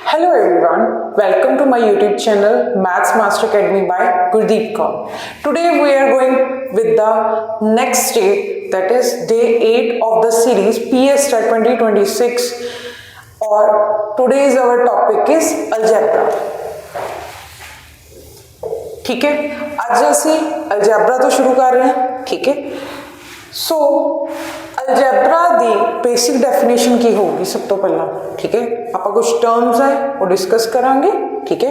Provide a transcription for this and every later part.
Hello everyone, welcome to my YouTube channel Maths Master Academy by Gurdeep Kaur. Today we are going with the next day, that is day 8 of the series PS 2026, or today's our topic is algebra. ठीक है, आज ਅਸੀਂ algebra ਤੋਂ ਸ਼ੁਰੂ ਕਰ ਰਹੇ ਹਾਂ. ठीक है, सो अलजैबरा ਦੀ ਬੇਸਿਕ ਡੈਫੀਨੇਸ਼ਨ ਕੀ ਹੋਊਗੀ ਸਭ ਤੋਂ ਪਹਿਲਾਂ. ਠੀਕ ਹੈ, ਆਪਾਂ ਕੁਝ ਟਰਮਸ ਹੈ ਉਹ ਡਿਸਕਸ ਕਰਾਂਗੇ. ਠੀਕ ਹੈ,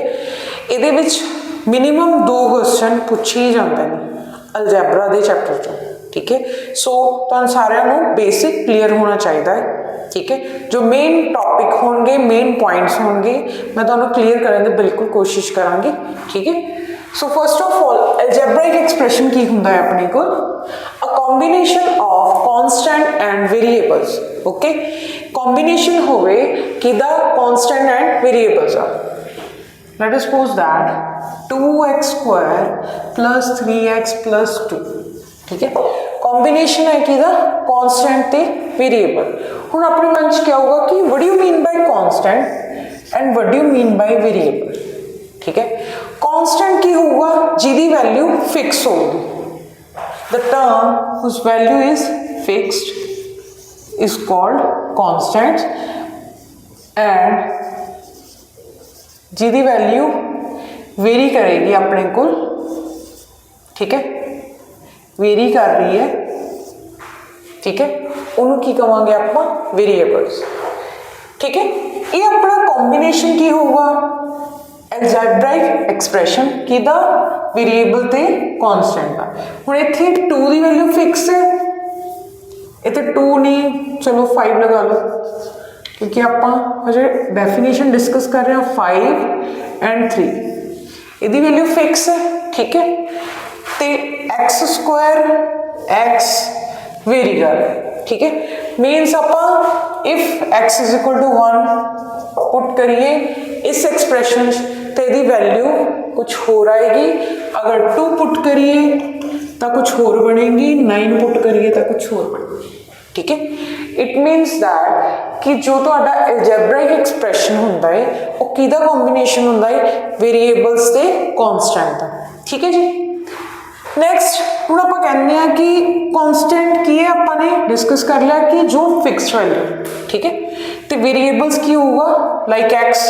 ਇਹਦੇ ਵਿੱਚ ਮਿਨੀਮਮ 2 ਕੁਐਸਚਨ ਪੁੱਛੇ ਹੀ ਜਾਂਦੇ ਨੇ अलजैबरा ਦੇ ਚੈਪਟਰ ਚੋਂ. ਠੀਕ ਹੈ, ਸੋ ਤੁਹਾਨੂੰ ਸਾਰਿਆਂ ਨੂੰ ਬੇਸਿਕ ਕਲੀਅਰ ਹੋਣਾ ਚਾਹੀਦਾ ਹੈ. ठीक है, जो मेन टॉपिक होंगे, मेन पॉइंट्स होंगे, मैं ਤੁਹਾਨੂੰ क्लीयर करने की बिल्कुल कोशिश करांगी. ठीक है, so first of all algebraic expression की हुंदा है अपने को a combination of constant and variables. Okay, combination होवे किदा कांस्टेंट एंड वेरिएबल्स आ. Let us suppose that 2x square plus 3x plus 2. ठीक है, कॉम्बिनेशन है किदा कांस्टेंट ते वेरिएबल. हुण अपने मन च क्या होगा कि what do you mean by constant and what do you mean by variable. ठीक है, कांस्टेंट की होगा जिहदी वैल्यू फिक्स होगी. The term whose value is fixed is called constant and जिहदी वैल्यू वेरी करेगी अपने को. ठीक है, वेरी कर रही है. ठीक है, उन्होंने की कहेंगे आप वेरिएबल्स. ठीक है, ये अपना कॉम्बिनेशन की होगा अलजेब्राइक एक्सप्रैशन किदा वेरिएबल ते कांस्टेंट का. हुण इत्थे 2 की वैल्यू फिक्स है, इत्थे 2 नहीं, चलो 5 लगा लो क्योंकि आप हजे डेफिनेशन डिस्कस कर रहे हैं 5 एंड 3. इहदी वैल्यू फिक्स है. ठीक है, ते एक्स स्क्वायर एक्स वेरी कर. ठीक है, मीन्स आप if x is equal to 1 put करिए इस एक्सप्रैशन तो यदि वैल्यू कुछ होर आएगी. अगर 2 पुट करिए तो कुछ होर बनेगी, 9 पुट करिए तो कुछ होर बनेगी. ठीक है, इट मीनस दैट कि जो तुहाडा अलजेब्राइक एक्सप्रैशन हुंदा है वो किहदा कॉम्बिनेशन हुंदा है, वेरिएबल्स ते कांस्टेंट दा. ठीक है जी. नैक्सट हम आप कहने हैं कि कांस्टेंट की है, आपने डिस्कस कर लिया कि जो फिक्स्ड वैल्यू. ठीक है, तो वेरिएबल्स की होगा like X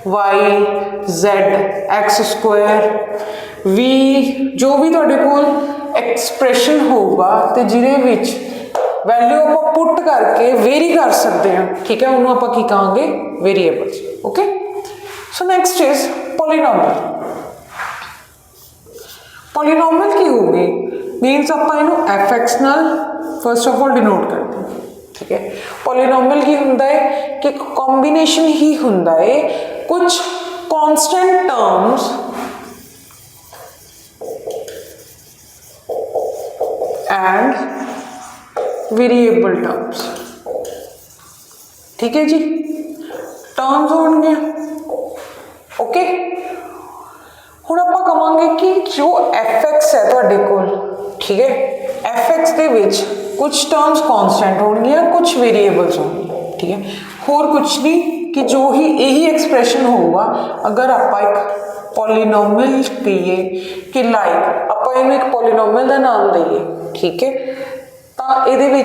Y Z X square वी, जो भी तुहाडे कोल एक्सप्रैशन होगा तो जिहदे विच वैल्यू आप पुट करके वेरी कर सकते हैं. ठीक है, उन्होंने आप की कहांगे variables. Okay, so next is polynomial. Polynomial की होगी मीनस आप इनू एफ एक्स नाल फर्स्ट ऑफ ऑल डिनोट करते हैं. ठीक है, पॉलीनोमियल की हुंदा है कि कॉम्बिनेशन ही हुंदा है कुछ constant terms and variable terms. ठीक है जी, टर्म्स होंगे. ओके, ਹੁਣ ਆਪਾਂ ਕਹਾਂਗੇ कि जो एफ एक्स है ਤੁਹਾਡੇ ਕੋਲ. ठीक है, एफ एक्स ਦੇ ਵਿੱਚ कुछ टर्म्स कांस्टेंट होंगे, कुछ वेरिएबल्स होंगे. ठीक है, होर कुछ नहीं कि जो ही यही एक्सप्रैशन होगा अगर आप एक पॉलीनोमियल कहिए कि लाइक आप इन्हें एक पॉलीनोमियल का नाम दईए. ठीक है, तो ये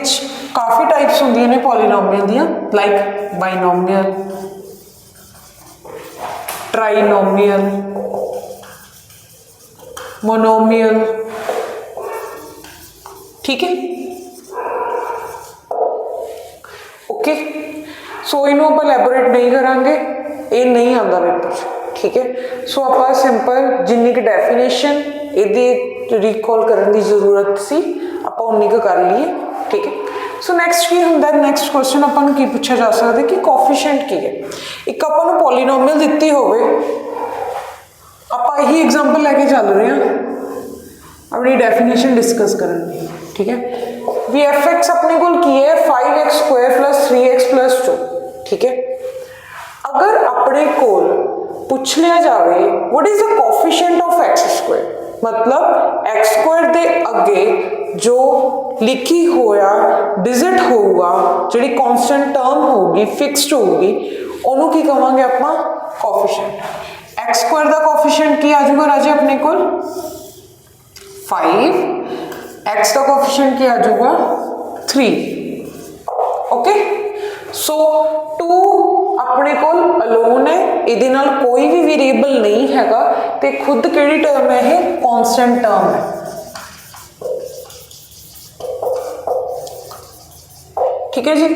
काफ़ी टाइप्स होंगे ने पॉलीनोमियल दियाँ, लाइक बाइनोमियल, ट्राइनोमियल, मोनोमियल. ठीक है, ओके, सो इनू आप एलैबोरेट नहीं करांगे, ये नहीं आता पेपर. ठीक है, सो आप सिंपल जिन्नी की डेफिनेशन ये रिकॉल करने की जरूरत सी आप उन्नी को कर लीए. ठीक है, सो नैक्सट की होंगे, नैक्सट क्वेश्चन अपन की पूछा जा सकता कि कोफिशिएंट की है. एक अपन पॉलीनोमियल दी होवे, आप यही एग्जाम्पल लैके चल रहे हैं अपनी डेफिनेशन डिस्कस करेंगे. ठीक है, भी एफ एक्स अपने को की है 5x square plus 3x plus 2. ठीक है, अगर अपने को पूछ लिया जाए what is the coefficient of x square, मतलब एक्स स्क्वायर के अगे जो लिखी होया डिजिट होगा, जी कांस्टेंट टर्म होगी, फिक्सड होगी, ਉਹਨੂੰ ਕੀ ਕਵਾਂਗੇ ਆਪਾਂ ਕੋਫੀਸ਼ੀਐਂਟ। x स्क्वायर ਦਾ ਕੋਫੀਸ਼ੀਐਂਟ ਕੀ ਆ ਜਾਊਗਾ ਰਾਜੇ ਆਪਣੇ ਕੋਲ 5, x ਦਾ ਕੋਫੀਸ਼ੀਐਂਟ ਕੀ ਆ ਜਾਊਗਾ 3। ओके सो 2 अपने कोल अलोन है, इहदे नाल कोई भी वेरिएबल नहीं हैगा ते खुद केड़ी टर्म है ये कांस्टेंट टर्म है। ठीक है जी।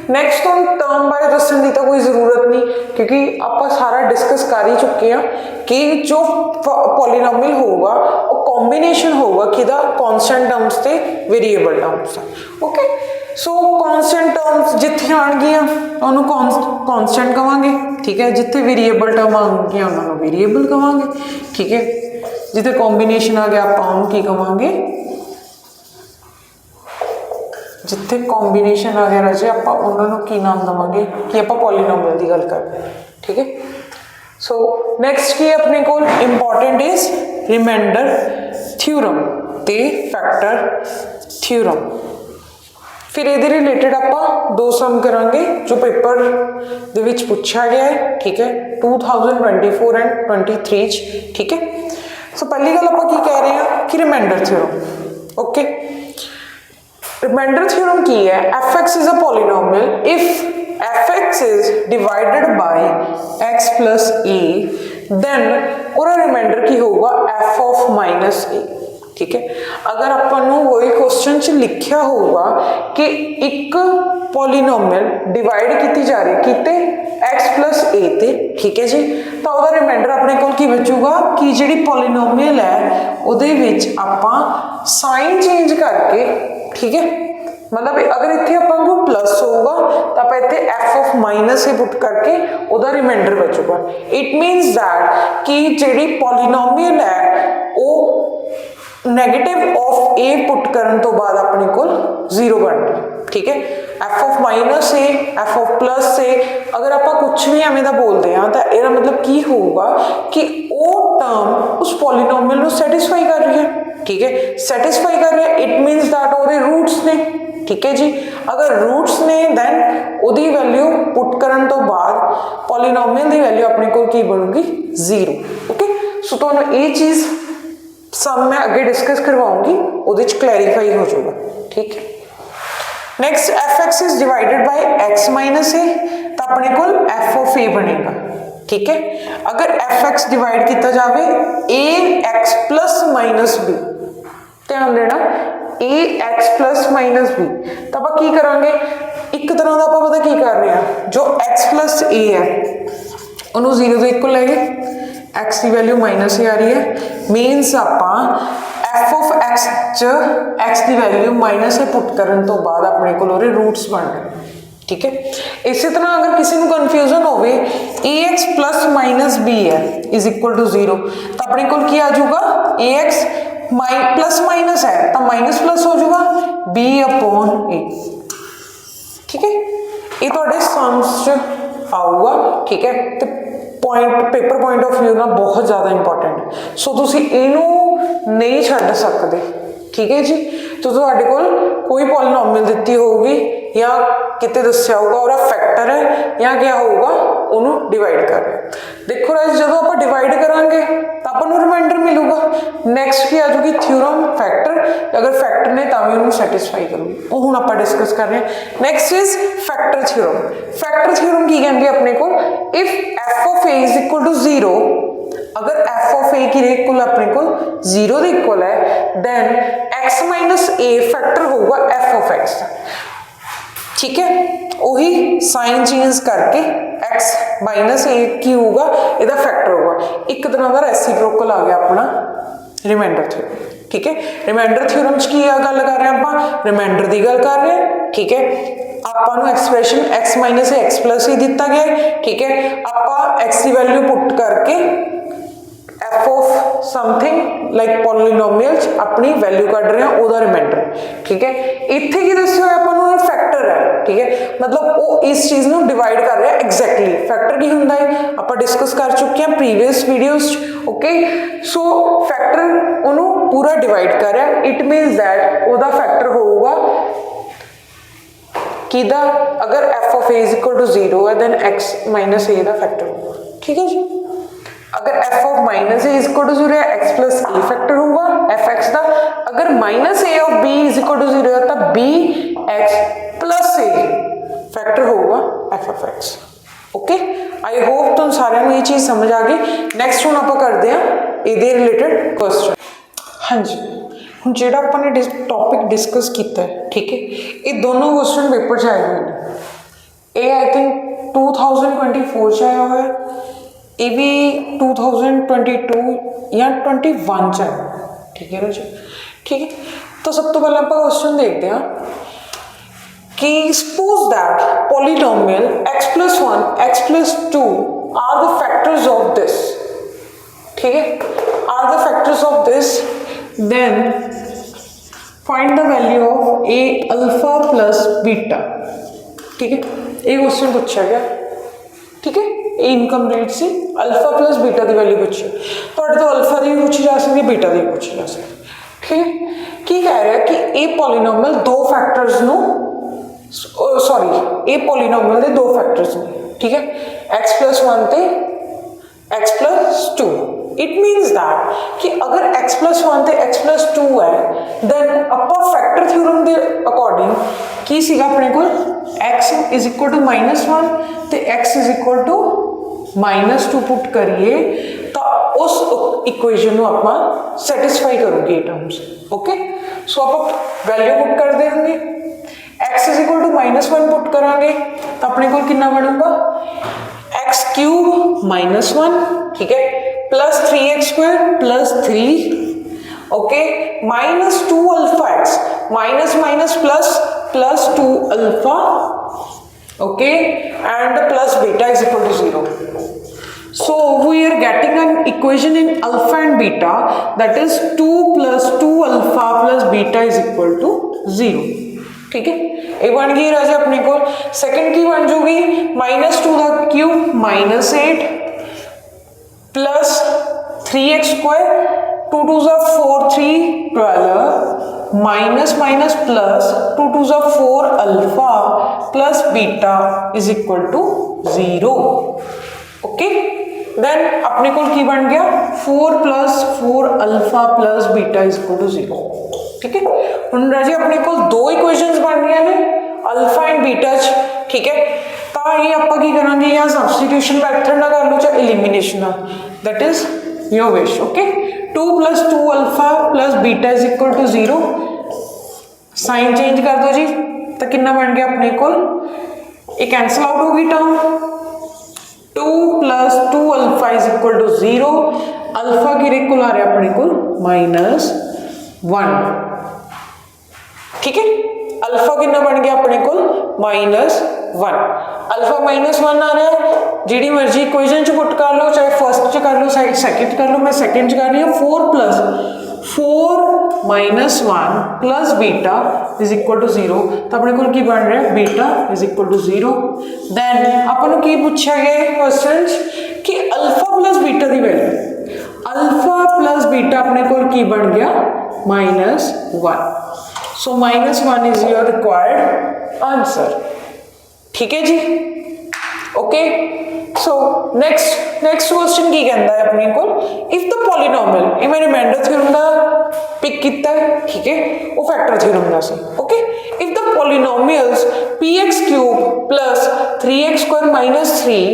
नैक्सट हम टर्म बारे दसण की तो कोई जरूरत नहीं क्योंकि आप सारा डिस्कस कर ही चुके हैं कि जो पॉलीनोमियल होगा वो कॉम्बीनेशन होगा किदा कांस्टेंट टर्म्स ते वेरिएबल टर्म्स का। ओके सो कांस्टेंट टर्म्स जिथे आएंगियां उन्होंने कांस्टेंट कहांगे। ठीक है, जिथे वेरिएबल टर्म आएंगियां उन्होंने वेरिएबल कहांगे। ठीक है, जिथे कॉम्बीनेशन आ गया आप उन्होंने की कहांगे, जिथे कॉम्बीनेशन आ गया राजे आप उन्होंने की नाम देवांगे कि आप पॉलीनोमियल की गल कर रहे हैं। ठीक है, सो नैक्सट की अपने को इंपॉर्टेंट इज रिमाइंडर थ्योरम ते फैक्टर थ्योरम। फिर ये रिलेटेड आप दो सम करांगे जो पेपर दे विच पूछा गया है। ठीक है, 2024 एंड 23। ठीक है, सो पहली गल आप की कह रहे हैं कि remainder theorem. Okay, remainder theorem की है f(x) is a polynomial if f(x) is divided by x plus a then और रिमाइंडर की होगा f ऑफ माइनस a। ठीक है, अगर अपन वही क्वेश्चन च लिखा होगा कि एक पॉलीनोमियल डिवाइड की जा रही किते x प्लस a ते, ठीक है जी, तो वह रिमाइंडर अपने को की बचूगा कि जी पॉलीनोमियल है उहदे विच आपां साइन चेंज करके, ठीक है, मतलब अगर इतने अपन को प्लस होगा तो आप इतने एफ ऑफ माइनस ही पुट करके उहदा रिमाइंडर बचूगा। इट मीनस दैट कि जी पॉलीनोमियल है वो नैगेटिव ऑफ ए पुट करन तो बाद अपने को 0 बन गया। ठीक है, F of minus A, F of plus A, अगर आप कुछ भी एवें दा बोलते हैं तो यह मतलब की होगा कि वो टर्म उस पॉलीनोमियल को सैटिस्फाई कर रही है। ठीक है, सैटिस्फाई कर रहे हैं इट मीनस दैट वो रूट्स ने। ठीक है जी, अगर रूट्स ने देन उहदी वैल्यू पुट करन तो बाद पॉलीनोमियल की वैल्यू अपने को की बनूगी 0। ओके, सो तुहानूं ये चीज़ सब मैं अगे डिस्कस करवाऊंगी, उहदे च क्लैरीफाई हो जाएगा। ठीक है, next f(x) is divided by x minus A तो अपने को f ऑफ a बनेगा। ठीक है, अगर f(x) डिवाइड किया जाए ax प्लस माइनस b, ध्यान देना ax प्लस माइनस b, तो आप की करांगे एक तरह का आप पता की कर रहे हैं, जो x प्लस a है उन्होंने 0 के इक्वल ले गए, x की वैल्यू माइनस a आ रही है, मीनस आप f ऑफ x च x की वैल्यू माइनस a पुट करन तो बाद अपने को रूट्स बन गए। ठीक है, इसी तरह अगर किसी को कन्फ्यूजन हो ax प्लस माइनस b है इज इक्वल टू 0 तो अपने को क्या आ जाऊगा ax प्लस माइनस है तो माइनस प्लस हो जाऊगा b अपॉन a। ठीक है, ये थोड़े सम्स च आऊगा। ठीक है, तो point paper point of view ना बहुत ज़्यादा इंपॉर्टेंट है, सो तुसी इनू नहीं छड्ड सकते। ठीक है जी, तो तुहाडे कोल कोई पॉलीनोमियल दित्ती होगी या किते दस्सिया होगा और फैक्टर है या क्या होगा उन्होंने डिवाइड कर रहे हैं। देखो राइज जो आप डिवाइड करांगे तो अपन रिमाइंडर मिलूगा। नैक्सट की आ जाएगी थ्योरम फैक्टर, अगर फैक्टर ने तो भी उन्होंने सैटिस्फाई करूँगी, वो हुण आप डिस्कस कर रहे हैं। Next is factor theorem. Factor theorem की कहती है अपने को if f of a is equal to 0, अगर f ऑफ a की इक्वल अपने को 0 के इक्वल है then x minus a factor होगा f ऑफ x। ठीक है, वही साइन चेंज करके x माइनस a की होगा इसका फैक्टर होगा, एक तरह का रेसिप्रोकल आ गया अपना रिमाइंडर थ्योरम। ठीक है, रिमाइंडर थ्योरम च की गल कर रहे हैं आप, रिमाइंडर की गल कर रहे हैं। ठीक है, आपको expression x minus a x plus ही दिता गया है। ठीक है, आप x की वैल्यू पुट करके f of something like polynomial अपनी वैल्यू कढ़ रहे हैं ओदा रिमाइंडर। ठीक है, इत्थे की दस्सिया होया अपन नूं फैक्टर है। ठीक है, मतलब वो इस चीज़ नूं डिवाइड कर रहा है एग्जैक्टली। फैक्टर की हुंदा है आप डिस्कस कर चुके हैं previous videos. Okay, so factor उन्होंने पूरा डिवाइड कर रहा है, इट मीनस दैट ओदा फैक्टर होगा किदा अगर f of a is equal to 0 है दैन एक्स माइनस ए का फैक्टर होगा, ठीक है जी। अगर f of minus a is equal to 0 है एक्स प्लस ए फैक्टर होगा एफ एक्स का। अगर minus a of b is equal to 0 है तो b x plus a factor होगा f of x. Okay, I hope तुम सारे ये चीज़ समझ आ गई। नैक्सट हम आप करते हैं ये रिलेटेड क्वेश्चन। हाँ जी, हम जो अपने टॉपिक डिस्कस किया है, ठीक है, ये दोनों क्वेश्चन पेपर च आए हुए हैं। ये आई थिंक 2024 च आया हुआ है, ये भी 2022 या 21 च आया, ठीक है राजू, ठीक है। तो सब तो पहले आप क्वेश्चन देखते हैं कि suppose that polynomial x plus 1 x plus 2 are the factors of this, ठीक है, are the factors of this, then find the value of a alpha plus beta, ठीक है। ये क्वेश्चन पूछा गया, ठीक है, ये incomplete c alpha plus beta की वैल्यू पूछी, थोड़े तो अल्फा की भी पूछी जा सकती, बीटा की भी पूछी जा सकती, ठीक है। की कह रहा है कि ए पॉलीनोमियल दो फैक्टर्स नो सॉरी ए पॉलीनोमियल के दो फैक्टर्स ने, ठीक है, x plus 1 ते x plus 2। It means that कि अगर x plus 1 ते x plus 2 है दैन ਆਪਾਂ फैक्टर थ्योरम के अकॉर्डिंग की सीगा अपने को x इज इक्वल टू -1 ते x is equal to -2 put करिए तो उस इक्वेशन को आप सैटिस्फाई करोगे ये टर्म्स। ओके, सो आप वैल्यू पुट कर देंगे, x is equal to -1 put करांगे तो अपने को कितना बनूंगा x क्यूब -1, ठीक है, plus 3x square plus 3, okay, -2 alpha x minus minus plus 2 alpha, okay, and plus beta is equal to 0। So we are getting an equation in alpha and beta, that is 2 plus 2 alpha plus beta is equal to 0, ठीक है। ये बन गई राजा अपने को। Second की बन जाएगी -2 का cube -8 plus 3x square 2 2 4 3 12 minus minus plus 2 2 4 alpha plus beta is equal to 0। Okay, then अपने को की बन गया 4 plus 4 alpha plus beta is equal to 0, ठीक है। हम राजे अपने को दो इक्वेशंस बन रही ने अल्फा एंड बीटा च, ठीक है, तो ये आप की करांगे या सब्सटीट्यूशन मेथड ना कर लो चाहे elimination, that is your wish. Okay, 2 plus 2 alpha plus beta is equal to 0, sign change कर दो जी तो कितना बन गया अपने को, ये कैंसल आउट होगी term, 2 plus 2 alpha is equal to 0, alpha की रेकुल आ रहा है अपने को -1, ठीक है। अल्फा कितना बन गया अपने को -1, अल्फा -1 आ रहा है, जी मर्जी इक्वेशन च पुट कर लो, चाहे फर्स्ट च कर लो सेकंड कर लो, मैं सेकंड च कर रही हूँ। 4 plus 4 -1 plus beta is equal to 0, तो अपने को की बन रहा है beta is equal to 0। Then अपन की पूछा गया क्वेश्चन कि अल्फा प्लस बीटा की वैल्यू, अल्फा प्लस बीटा अपने को की बन गया -1, so -1 is your required answer, ठीक है जी। ओके, सो नेक्स्ट क्वेश्चन की कहता है अपने को, इफ द पॉलीनोमियल, ये मैं रिमाइंडर थ्योरम का पिक किया है, ठीक है, वो फैक्टर थ्योरम का C. Okay, if the polynomials px cube plus 3x square minus 3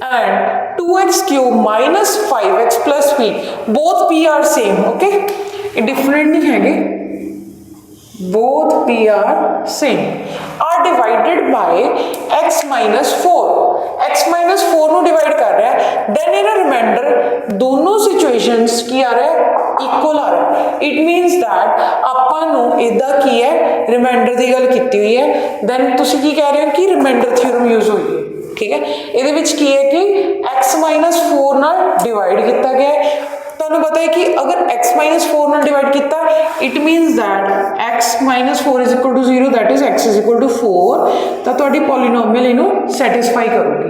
and 2x cube minus 5x plus p both p are same, okay, ये डिफरेंट नहीं है, both p are same, are divided by x minus 4, x minus 4 ਨੂੰ divide कर रहा है, then ਇਹਦਾ reminder दोनों situations की आ रहा है इक्वल आ रहा है। इट मीनस दैट ਆਪਾਂ ਨੂੰ ਇਹਦਾ ਕੀ ਹੈ रिमाइंडर ਦੀ ਗੱਲ ਕੀਤੀ ਹੋਈ ਹੈ, then ਤੁਸੀਂ ਕੀ ਕਹਿ ਰਹੇ ਹੋ ਕਿ रिमाइंडर थ्योरम यूज ਹੋਈ ਹੈ, ठीक है। ਇਹਦੇ ਵਿੱਚ ਕੀ ਹੈ ਕਿ x minus 4 ਨਾਲ डिवाइड ਕੀਤਾ ਗਿਆ है, ਤੁਹਾਨੂੰ पता है कि अगर x minus 4 ਨਾਲ डिवाइड किया, it means that x minus 4 is equal to 0, that is x is equal to 4, तो ਤੁਹਾਡੀ पॉलीनोमियल इनू सैटिस्फाई करूगी,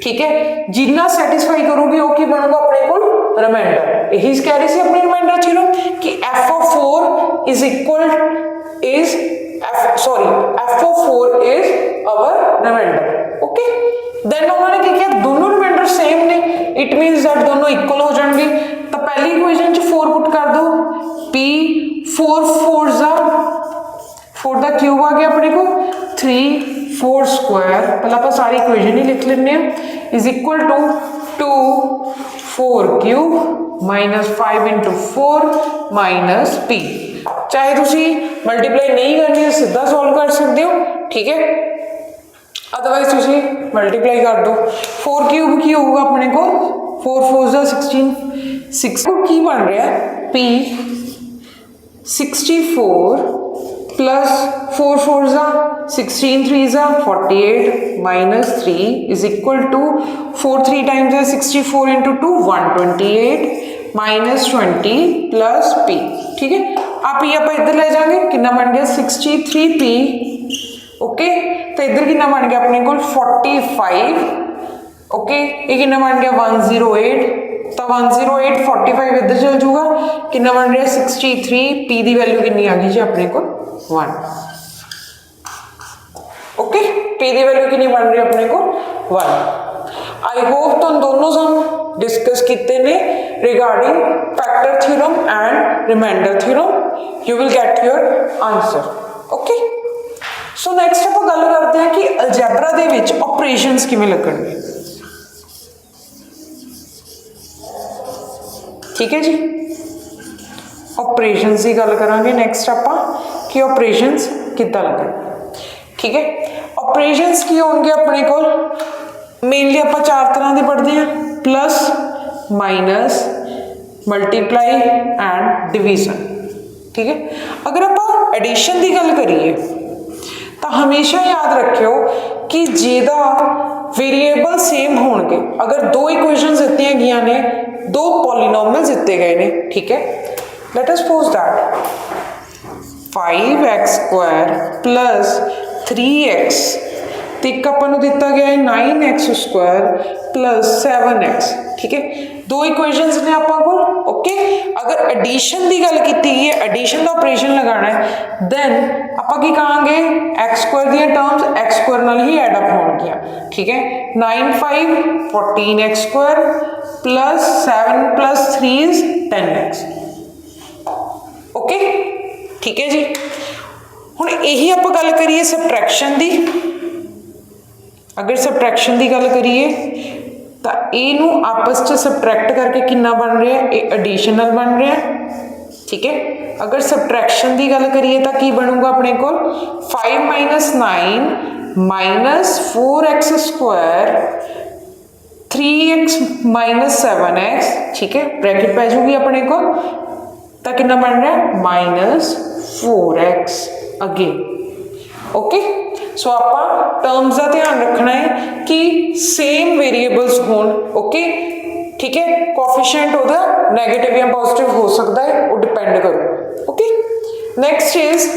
ठीक है। जिन्ना सैटिस्फाई करूगी वो की बनूगा अपने को रिमाइंडर। यही कह रही थी अपनी रिमाइंडर थ्योरम कि f of 4 is equal is f of 4 is our remainder. Okay, then उन्होंने क्या किया, दोनों रिमाइंडर सेम ने, इट मीन्स दैट दोनों इक्वल हो जाएंगे। तो पहली इक्वेशन च 4 पुट कर दो, p 4 4 दा क्यूब आ गया अपने को 3 4 स्क्वायर, पहले आप सारी इक्वेशन ही लिख लेने is equal to 2 4 cube minus 5 into 4 minus p। चाहे तुसी मल्टीप्लाई नहीं करनी सीधा सॉल्व कर सकते हो, ठीक है, अदरवाइज तुसी मल्टीप्लाई कर दो। 4 क्यूब की होगा अपने को 4 4 जा 16 6 की बन रहा है p 64 प्लस 4 4 जा 16 3 जा 48 minus 3 is equal to 4 3 times है 64 इंटू 2 128 माइनस 20 प्लस p, ठीक है। आप ये आप इधर ले जाएंगे, कितना बन गया 63p, ओके। तो इधर कितना बन गया अपने को 45, ओके। ये कितना बन गया 108, तो 108 45 इधर चल जाऊगा, कितना बन रहा 63, p की वैल्यू कितनी आ गई जी अपने को 1, ओके। p की वैल्यू कितनी बन रही है अपने को 1। आई होप तो दोनों सम डिस्कस किए ने regarding factor theorem and remainder theorem, you will get your answer, okay. So next आप गल करते हैं कि अलजैबरा दे विच ऑपरेशंस किवें लगणगे, ठीक है जी। ऑपरेशंस की गल करांगे नैक्सट आपां कि ऑपरेशंस किद्दां लगण, ठीक है। ऑपरेशंस की होंगे अपने को मेनली आप 4 तरह के पढ़ते हैं, plus minus multiply and division, ठीक है। अगर आप एडिशन की गल करिए तो हमेशा याद रखियो कि जेदा वेरिएबल सेम होंगे, अगर दो इक्वेशंस दित्तियां गईयां ने, दो पॉलीनोमियल्स दिते गए ने, ठीक है। Late us suppose that 5x square plus 3x तो एक अपन दिता गया है 9x स्क्वायर प्लस 7x, ठीक है। दो इक्वेशंस ने आप को, ओके। अगर एडिशन की गल की है, एडिशन का ऑपरेशन लगाना है, देन आप की कहांगे x स्क्वायर दी टर्म्स x स्क्वायर नाल ही एड अप होणगियां, ठीक है। 9 5 14x square plus 7 plus 3 is 10x, okay, ठीक है जी। हुण यही आप गल करिए सबट्रैक्शन की, अगर सबट्रैक्शन की गल करिए तो इनू आपस च सबट्रैक्ट करके कितना बन रहा है, ये एडिशनल बन रहा है, ठीक है। अगर सबट्रैक्शन की गल करिए तो की बनूगा अपने को 5 minus 9 minus 4x square 3x minus 7x, ठीक है, ब्रैकेट पै जाऊगी अपने को, तो कितना बन रहा है माइनस 4x अगेन, ओके। सो आप टर्म्स का ध्यान रखना है कि सेम वेरिएबल्स होन, ओके, ठीक है। कोएफिशिएंट उहदा नेगेटिव या पॉजिटिव हो सकता है, वो डिपेंड करो, ओके। Next is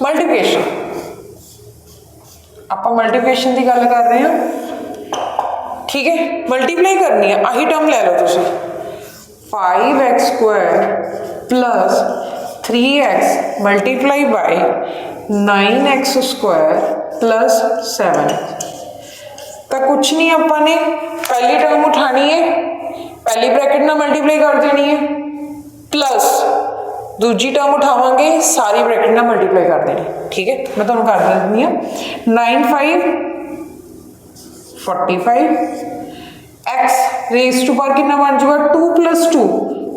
multiplication. आप मल्टीप्लिकेशन की गल कर रहे हैं, ठीक है। मल्टीप्लाई करनी है, आही टर्म ले लो तुम 5x square plus 3x multiply by 9x square plus 7x। तो कुछ नहीं, आपने पहली टर्म उठानी है, पहली ब्रैकेट ना मल्टीप्लाई कर देनी है, प्लस दूजी टर्म उठावांगे सारी ब्रैकेट ना मल्टीप्लाई कर देनी, ठीक है। मैं तुहानूं कर देनी है 9 5 45 x रेज टू पावर कितना बन जाएगा 2 प्लस 2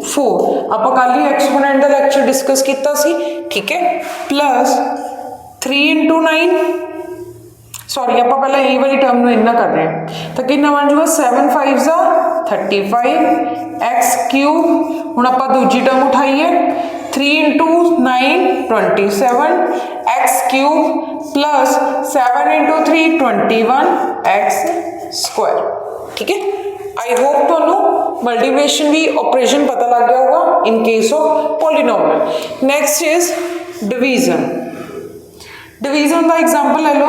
4। आप कल ही एक्सपोनेंट का लैक्चर डिस्कस किया सी, ठीक है, प्लस 3 इंटू 9, सॉरी आप पहले यही वाली टर्म में इतना कर रहे हैं, तो कितना बन जाएगा 7 5 जा 35 x क्यूब। हुण आप दूजी टर्म उठाइए 3 into 9 27 x cube plus 7 into 3 21 x square, ठीक है। आई होप तो मल्टीप्लिकेशन भी ऑपरेशन पता लग गया होगा in case of polynomial. Next is division. Division का एग्जांपल ले लो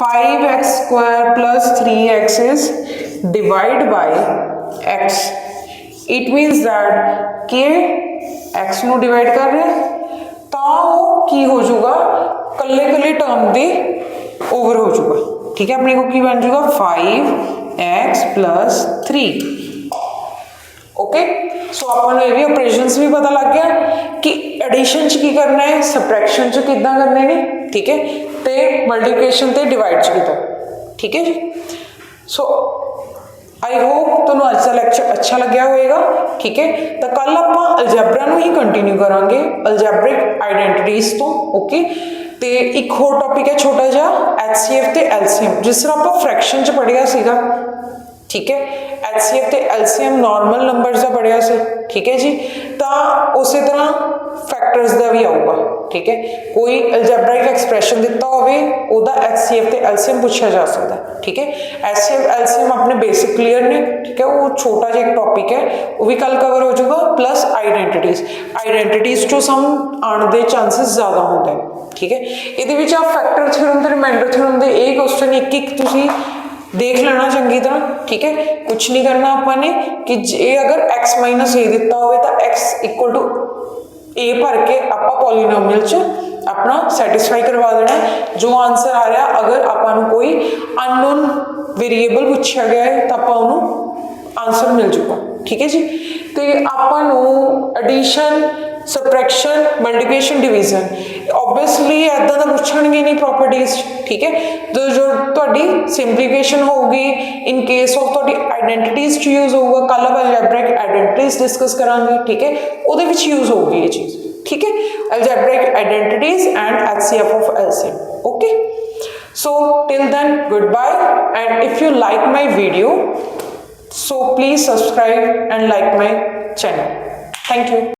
5x square plus 3x is divide by x। It means that कि x नू डिवाइड कर रहे हैं तो की हो जाऊगा कल्ले कल्ले टर्म दे ओवर हो जाऊगा, ठीक है। अपने को की बन जाऊगा 5x प्लस 3। ओके, सो अपन ये भी ऑपरेशंस भी पता लग गया कि एडिशन च की करना है, सबट्रैक्शन च किदां करने ने, ठीक है, ते मल्टीप्लिकेशन ते डिवाइड च किदां, ठीक है जी। सो आई होप तुहानू अज का लैक्चर अच्छा लग्या होएगा, ठीक है। तो कल आपां अलजैब्रा नू ही कंटिन्यू करांगे, अलजैब्रिक आइडेंटिटीज तो। ओके, ते एक होर टॉपिक है छोटा जा HCF ते LCM, जिस तरह आपां फ्रैक्शन च पढ़िया सीगा, ठीक है। HCF ते LCM नॉर्मल नंबर्स का पढ़िया से, ठीक है जी। तो उस तरह फैक्टर्स का भी आऊगा, ठीक है। कोई अलजैब्राइक एक्सप्रैशन दिता होवे उहदा HCF ते LCM पूछा जा सकता है, ठीक है। HCF LCM अपने बेसिक क्लियर ने, ठीक है। वो छोटा जिहा एक टॉपिक है, वो भी कल कवर हो जाऊगा। प्लस आइडेंटिटीज टू सम आने के चांसेस ज़्यादा होंगे, ठीक है। ये आप फैक्टर थ्योरम ते रिमाइंडर थ्योरम के ये क्वेश्चन एक तुसीं देख लेना चंगी तरह, ठीक है। कुछ नहीं करना आपने कि जे अगर x माइनस ए दिता हो तो x इक्वल टू ए भर के आप पॉलीनोमियल च अपना सैटिस्फाई करवा देना है। जो आंसर आ रहा, अगर आपको कोई अननोन वेरीएबल पूछा गया है तो आपको आंसर मिल जाऊगा, ठीक है जी। तो आपको addition, subtraction, multiplication, division obviously इदा का पूछणगे नहीं प्रॉपर्टीज, ठीक है। तो जो तुहाडी सिंपलीफिकेशन होगी इन केस ऑफ तुहाडी आइडेंटिटीज यूज होगा, कल आप अलजैब्रिक आइडेंटिटीज डिस्कस करांगे, ठीक है। उहदे विच यूज होगी ये चीज़, ठीक है। Algebraic identities and HCF of LCM। Okay, so till then goodbye, and if you like my video, so please subscribe and like my channel. Thank you.